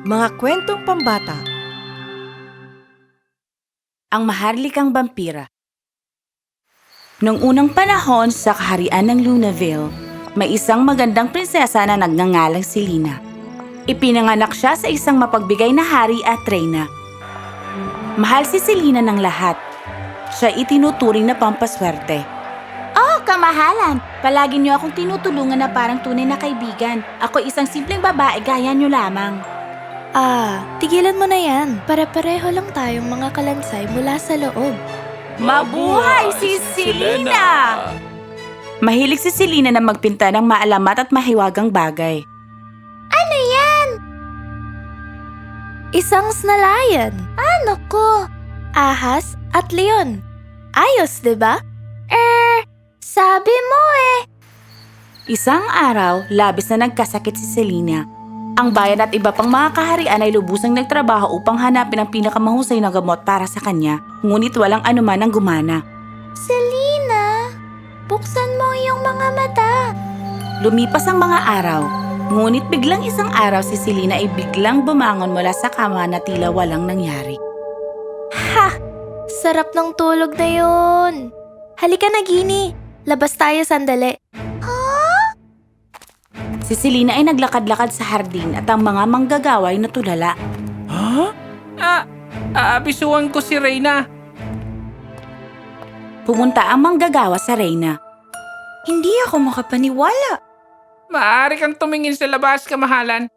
Mga kwentong pambata. Ang maharlikang vampira. Noong unang panahon sa kaharian ng Lunaville, may isang magandang prinsesa na nagngangalang si Lina. Ipinanganak siya sa isang mapagbigay na hari at reyna. Mahal si Selina ng lahat. Siya itinuturing na pampaswerte. Oh, kamahalan! Palagi niyo akong tinutulungan na parang tunay na kaibigan. Ako isang simpleng babae gaya niyo lamang. Tigilan mo na yan. Pare-pareho lang tayong mga kalansay mula sa loob. Mabuhay si Selina! Mahilig si Selina na magpinta ng maalamat at mahiwagang bagay. Ano yan? Isang snalayan. Ano ko? Ahas at leon. Ayos, diba? Sabi mo Isang araw, labis na nagkasakit si Selina. Ang bayan at iba pang mga kaharian ay lubusang nagtrabaho upang hanapin ang pinakamahusay na gamot para sa kanya, ngunit walang anuman ang gumana. Selina, buksan mo iyong mga mata. Lumipas ang mga araw, ngunit biglang isang araw si Selina ay biglang bumangon mula sa kama na tila walang nangyari. Sarap ng tulog na yun. Halika na, Gini. Labas tayo sandali. Si Selina ay naglakad-lakad sa hardin at ang mga manggagawa ay natulala. Abisuhan ko si Reyna. Pumunta ang manggagawa sa reyna. Hindi ako makapaniwala. Maaari kang tumingin sa labas, kamahalan.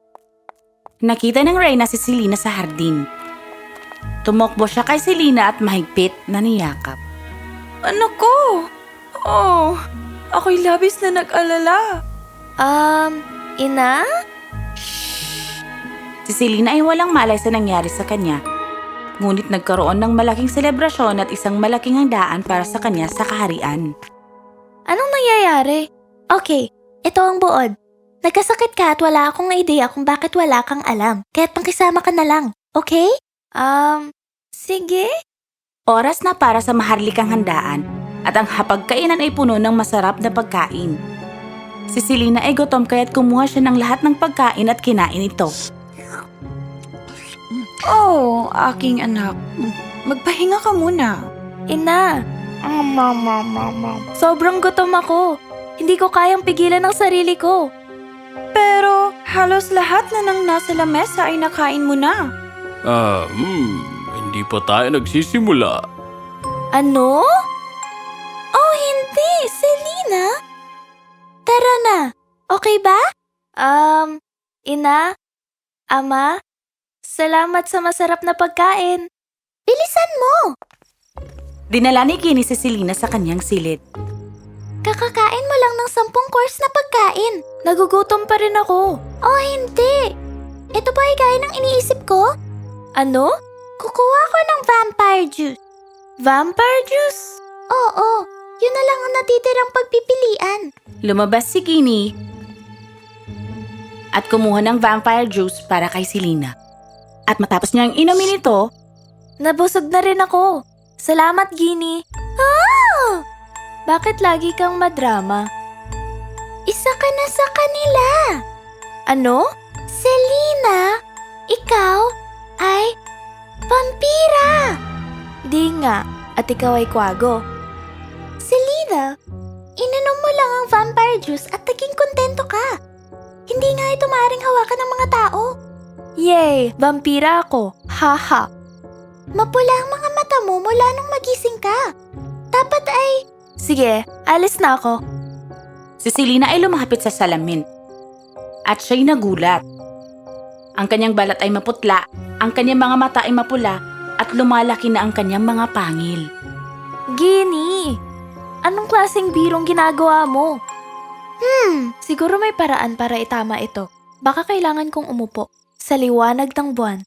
Nakita ng reyna si Selina sa hardin. Tumakbo siya kay Selina at mahigpit na niyakap. Ano ko? Oh, ako'y labis na nag-alala. Ina? Si Selina ay walang malay sa nangyari sa kanya. Ngunit nagkaroon ng malaking selebrasyon at isang malaking handaan para sa kanya sa kaharian. Anong nangyayari? Okay, ito ang buod. Nagkasakit ka at wala akong idea kung bakit wala kang alam. Kaya't pakisama ka na lang, okay? Sige. Oras na para sa maharlikang handaan at ang hapagkainan ay puno ng masarap na pagkain. Si Selina ay gutom kaya't kumuha siya ng lahat ng pagkain at kinain ito. Oh, aking anak. Magpahinga ka muna. Ina. Sobrang gutom ako. Hindi ko kayang pigilan ang sarili ko. Pero halos lahat na ng nasa lamesa ay nakain mo na. Hindi pa tayo nagsisimula. Ano? Oh, hindi, Selina. Tara na. Okay ba? Ina, Ama, salamat sa masarap na pagkain. Bilisan mo! Dinala ni Gini si Selina sa kanyang silid. Kakakain mo lang ng 10 course na pagkain. Nagugutom pa rin ako. Oh, hindi. Ito ba ay gaya ng iniisip ko? Ano? Kukuha ko ng vampire juice. Vampire juice? Oo, yun na lang ang natitirang pagpipilian. Lumabas si Gini at kumuha ng vampire juice para kay Selina. At matapos niyang inumin ito, Nabusog na rin ako. Salamat, Gini. Bakit lagi kang madrama? Isa ka na sa kanila. Ano? Selina, ikaw ay vampira. Di nga, at ikaw ay kwago. Selina, ininom mo lang ang vampire juice at naging kontento ka. Hindi nga ito maaaring hawakan ng mga tao. Yay! Vampira ako. Haha. Mapula ang mga mata mo mula nung magising ka. Dapat ay... Sige, alis na ako. si Selina ay lumapit sa salamin. At siya'y nagulat. Ang kanyang balat ay maputla, ang kanyang mga mata ay mapula, at lumalaki na ang kanyang mga pangil. Gini, anong klaseng birong ginagawa mo? Siguro may paraan para itama ito. Baka kailangan kong umupo sa liwanag ng buwan.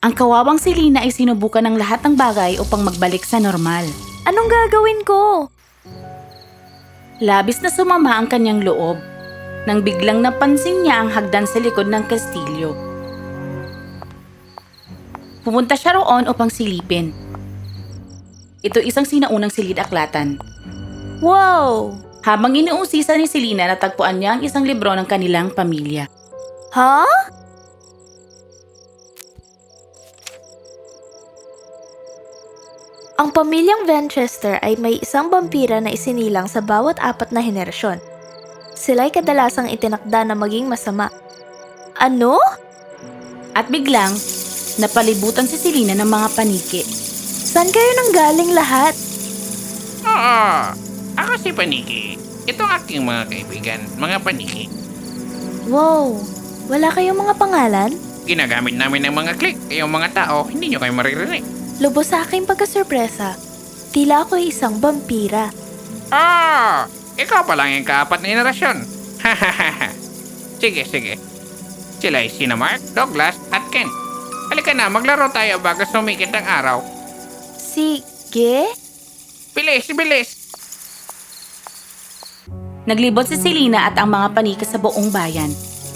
Ang kawawang Selina ay sinubukan ng lahat ng bagay upang magbalik sa normal. Anong gagawin ko? Labis na sumama ang kanyang loob nang biglang napansin niya ang hagdan sa likod ng kastilyo. Pumunta siya roon upang silipin. Ito isang sinaunang silid-aklatan. Wow! Habang inuusisa ni Selina, natagpuan niya ang isang libro ng kanilang pamilya. Ha? Ang pamilyang Winchester ay may isang vampira na isinilang sa bawat 4 na henerasyon. Sila'y kadalasang itinakda na maging masama. Ano? At biglang, napalibutan si Selena ng mga paniki. Saan kayo nanggaling lahat? Oo, ako si Paniki. Ito ang aking mga kaibigan, mga Paniki. Wow, wala kayong mga pangalan? Ginagamit namin ng mga click, kayong mga tao, hindi nyo kayo maririnig. Lubos sa aking pagkasurpresa. Tila ako ay isang vampira. Ah! Ikaw pa lang yung ka-4 na henerasyon. Hahaha. Sige. Sila ay sina Mark, Douglas, at Ken. Halika na, maglaro tayo bago sumikit ang araw. Sige? Bilis! Naglibot si Selena at ang mga paniki sa buong bayan.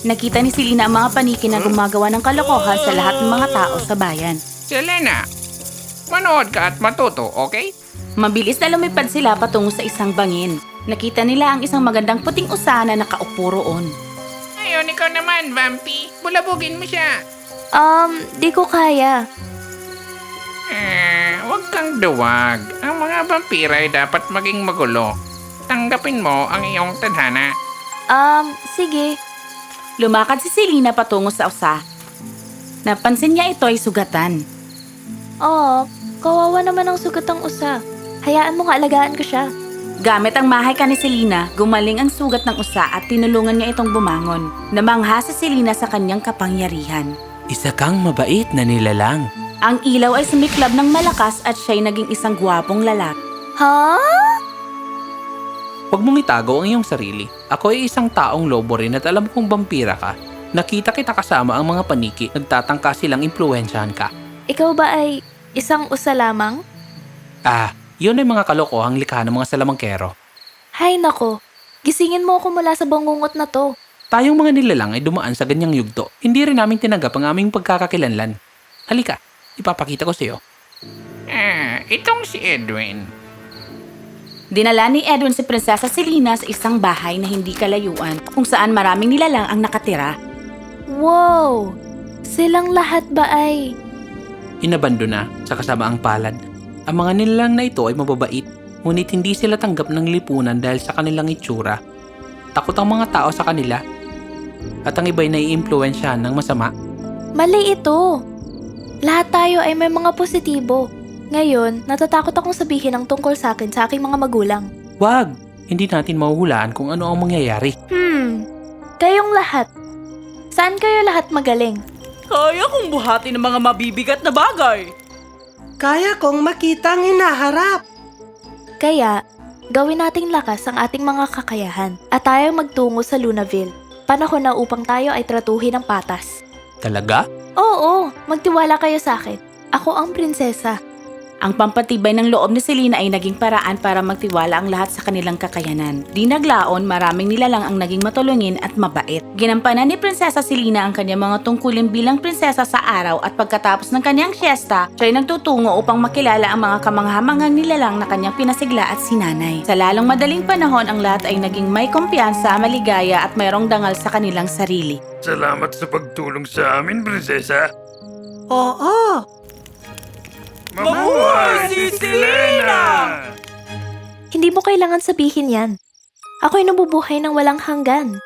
Nakita ni Selena ang mga paniki na gumagawa ng kalokohan sa lahat ng mga tao sa bayan. Selena, manood ka at matuto, okay? Mabilis na lumipad sila patungo sa isang bangin. Nakita nila ang isang magandang puting usa na nakaupo roon. Ayun, ikaw naman, Vampy. Bulabugin mo siya. Di ko kaya. Huwag kang duwag. Ang mga vampira ay dapat maging magulo. Tanggapin mo ang iyong tadhana. Sige. Lumakad si Selena patungo sa usa. Napansin niya ito ay sugatan. Kawawa naman ang sugatang usa. Hayaan mo nga alagaan ko siya. Gamit ang mahika ni Selena, gumaling ang sugat ng usa at tinulungan niya itong bumangon. Namangha si Selena sa kanyang kapangyarihan. Isa kang mabait na nilalang. Ang ilaw ay sumiklab ng malakas at siya'y naging isang gwapong lalaki. Ha? Huwag mong itago ang iyong sarili. Ako ay isang taong lobo rin at alam kong vampira ka. Nakita kita kasama ang mga paniki, nagtatangka silang impluwensyahan ka. Ikaw ba ay isang usa lamang? Yun ay mga kalokohang likha ng mga salamangkero. Hay nako, gisingin mo ako mula sa bangungot na to. Tayong mga nilalang ay dumaan sa ganyang yugto. Hindi rin namin tinanggap ang aming pagkakakilanlan. Halika, ipapakita ko sa iyo. Itong si Edwin. Dinala ni Edwin si Prinsesa Selena sa isang bahay na hindi kalayuan kung saan maraming nilalang ang nakatira. Wow! Silang lahat ba ay... Inabando na sa kasamaang palad. Ang mga nilalang na ito ay mababait, ngunit hindi sila tanggap ng lipunan dahil sa kanilang itsura. Takot ang mga tao sa kanila, at ang iba'y naiimpluwensyahan ng masama. Mali ito! Lahat tayo ay may mga positibo. Ngayon, natatakot akong sabihin ang tungkol sa akin sa aking mga magulang. Wag! Hindi natin mahuhulaan kung ano ang mangyayari. Kayong lahat. Saan kayo lahat magaling? Kaya kong buhatin ng mga mabibigat na bagay. Kaya kong makita ang hinaharap. Kaya, gawin nating lakas ang ating mga kakayahan at tayo magtungo sa Lunaville. Panahon na upang tayo ay tratuhin ng patas. Talaga? Oo, magtiwala kayo sa akin. Ako ang prinsesa. Ang pampatibay ng loob ni Selena ay naging paraan para magtiwala ang lahat sa kanilang kakayanan. Di naglaon, maraming nilalang ang naging matulungin at mabait. Ginampanan ni Prinsesa Selena ang kanyang mga tungkulin bilang prinsesa sa araw at pagkatapos ng kanyang siyesta, siya'y nagtutungo upang makilala ang mga kamanghamanghang nilalang na kanyang pinasigla at sinanay. Sa lalong madaling panahon, ang lahat ay naging may kumpiyansa, maligaya at mayroong dangal sa kanilang sarili. Salamat sa pagtulong sa amin, prinsesa. Oo, Mabuhay si Selena! Hindi mo kailangan sabihin yan. Ako'y nabubuhay ng walang hanggan.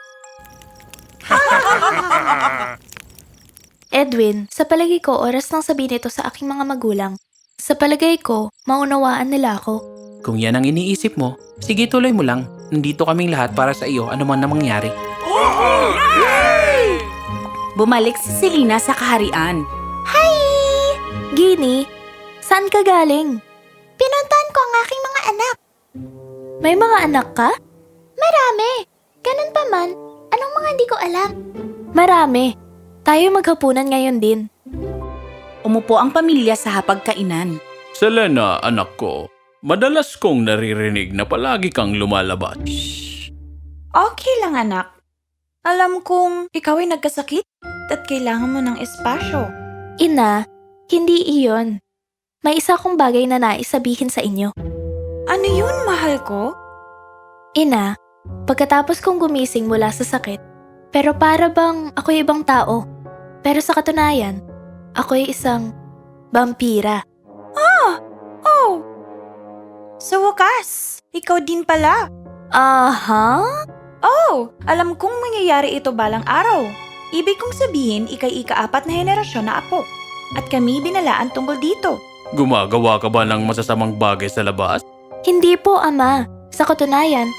Edwin, sa palagay ko, oras nang sabihin ito sa aking mga magulang. Sa palagay ko, maunawaan nila ako. Kung yan ang iniisip mo, sige tuloy mo lang. Nandito kaming lahat para sa iyo anuman na mangyari. Bumalik si Selena sa kaharian. Gini, saan ka galing? Pinuntahan ko ang aking mga anak. May mga anak ka? Marami. Ganun pa man, anong mga hindi ko alam? Marami. Tayo maghapunan ngayon din. Umupo ang pamilya sa hapagkainan. Selena, anak ko. Madalas kong naririnig na palagi kang lumalabas. Okay lang, anak. Alam kong ikaw ay nagkasakit at kailangan mo ng espasyo. Ina, hindi iyon. May isa akong bagay na nais sabihin sa inyo. Ano yun, mahal ko? Ina, pagkatapos kong gumising mula sa sakit, pero para bang ako'y ibang tao. Pero sa katunayan, ako'y isang vampira. Oh, Sa wakas, ikaw din pala. Aha? Oh, alam kong mangyayari ito balang araw. Ibig kong sabihin, ikay ika-4 na henerasyon na apo. At kami binalaan tungkol dito. Gumagawa ka ba ng masasamang bagay sa labas? Hindi po, Ama. Sa katunayan,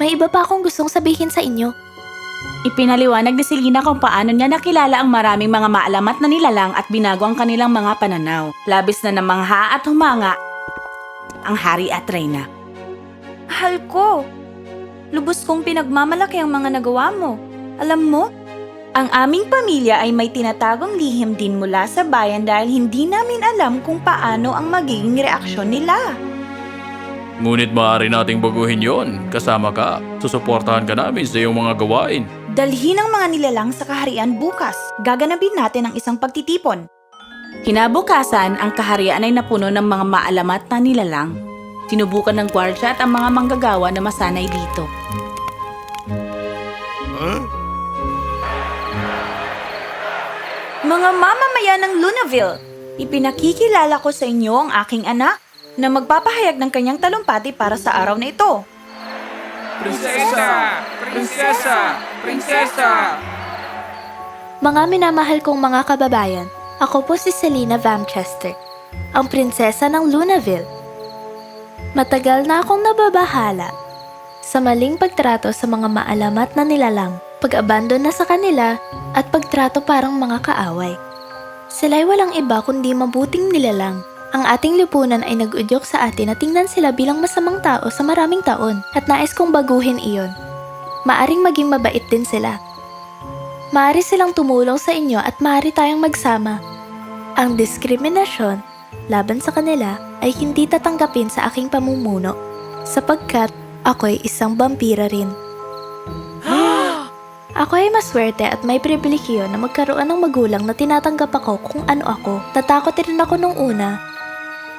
may iba pa akong gustong sabihin sa inyo. Ipinaliwanag ni Selena kung paano niya nakilala ang maraming mga maalamat na nilalang at binago ang kanilang mga pananaw. Labis na namangha at humanga ang hari at reyna. Mahal ko. Lubos kong pinagmamalaki ang mga nagawa mo. Alam mo, ang aming pamilya ay may tinatagong lihim din mula sa bayan dahil hindi namin alam kung paano ang magiging reaksyon nila. Ngunit maaari nating baguhin yon. Kasama ka. Susuportahan ka namin sa iyong mga gawain. Dalhin ang mga nilalang sa kaharian bukas. Gaganapin natin ang isang pagtitipon. Kinabukasan, ang kaharian ay napuno ng mga maalamat na nilalang. Sinubukan ng gwardya at ang mga manggagawa na masanay dito. Mga mamamayan ng Lunaville, ipinakikilala ko sa inyo ang aking anak na magpapahayag ng kanyang talumpati para sa araw na ito. Prinsesa! Prinsesa! Prinsesa! Mga minamahal kong mga kababayan, ako po si Selena Vamchester, ang prinsesa ng Lunaville. Matagal na akong nababahala sa maling pagtrato sa mga maalamat na nilalang, pag-abandon na sa kanila at pagtrato parang mga kaaway. Sila'y walang iba kundi mabuting nilalang. Ang ating lipunan ay nag-udyok sa atin na tingnan sila bilang masamang tao sa maraming taon at nais kong baguhin iyon. Maaring maging mabait din sila. Maari silang tumulong sa inyo at maari tayong magsama. Ang diskriminasyon laban sa kanila ay hindi tatanggapin sa aking pamumuno sapagkat ako ay isang vampira rin. Ako ay maswerte at may pribilehiyo na magkaroon ng magulang na tinatanggap ako kung ano ako. Natakot rin ako nung una.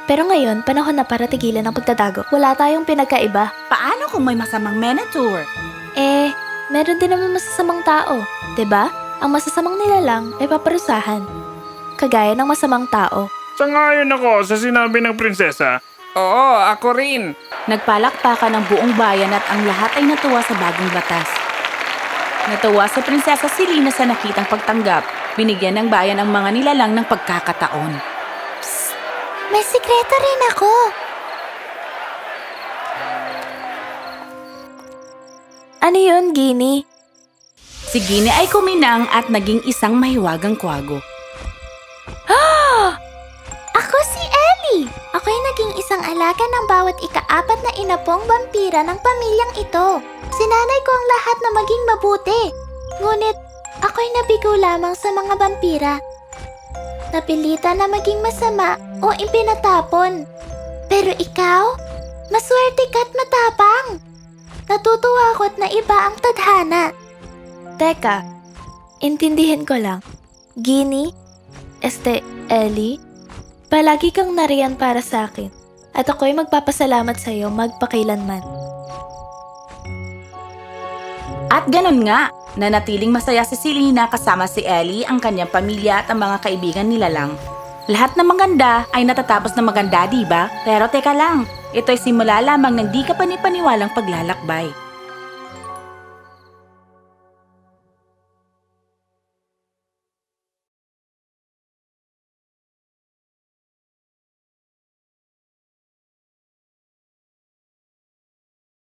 Pero ngayon, panahon na para tigilan ang pagtatago. Wala tayong pinagkaiba. Paano kung may masamang Minotaur? Meron din naman masasamang tao. 'Di ba? Ang masasamang nilalang ay paparusahan. Kagaya ng masamang tao. Sangayon ako sa sinabi ng prinsesa. Oo, ako rin. Nagpalakpakan ang buong bayan at ang lahat ay natuwa sa bagong batas. Natuwa si Prinsesa Selena sa nakitang pagtanggap. Binigyan ng bayan ang mga nilalang ng pagkakataon. May sikreto rin ako. Ano yun, Ginny? Si Ginny ay kuminang at naging isang mahiwagang kwago. Ako si Ellie! Ako'y naging isang alaga ng bawat ika-4 na inapong vampira ng pamilyang ito. Sinanay ko ang lahat na maging mabuti. Ngunit, ako'y nabigo lamang sa mga vampira. Napilitan na maging masama o ipinatapon. Pero ikaw, maswerte ka't matapang. Natutuwa ako't na iba ang tadhana. Teka, intindihin ko lang. Ginny, Ellie, palagi kang nariyan para sa akin. At ako'y magpapasalamat sa iyo magpakailanman. At ganun nga, nanatiling masaya si Selena kasama si Ellie, ang kanyang pamilya at ang mga kaibigan nila lang. Lahat ng maganda ay natatapos na maganda, diba? Pero teka lang, ito'y simula lamang ng di ka panipaniwalang paglalakbay.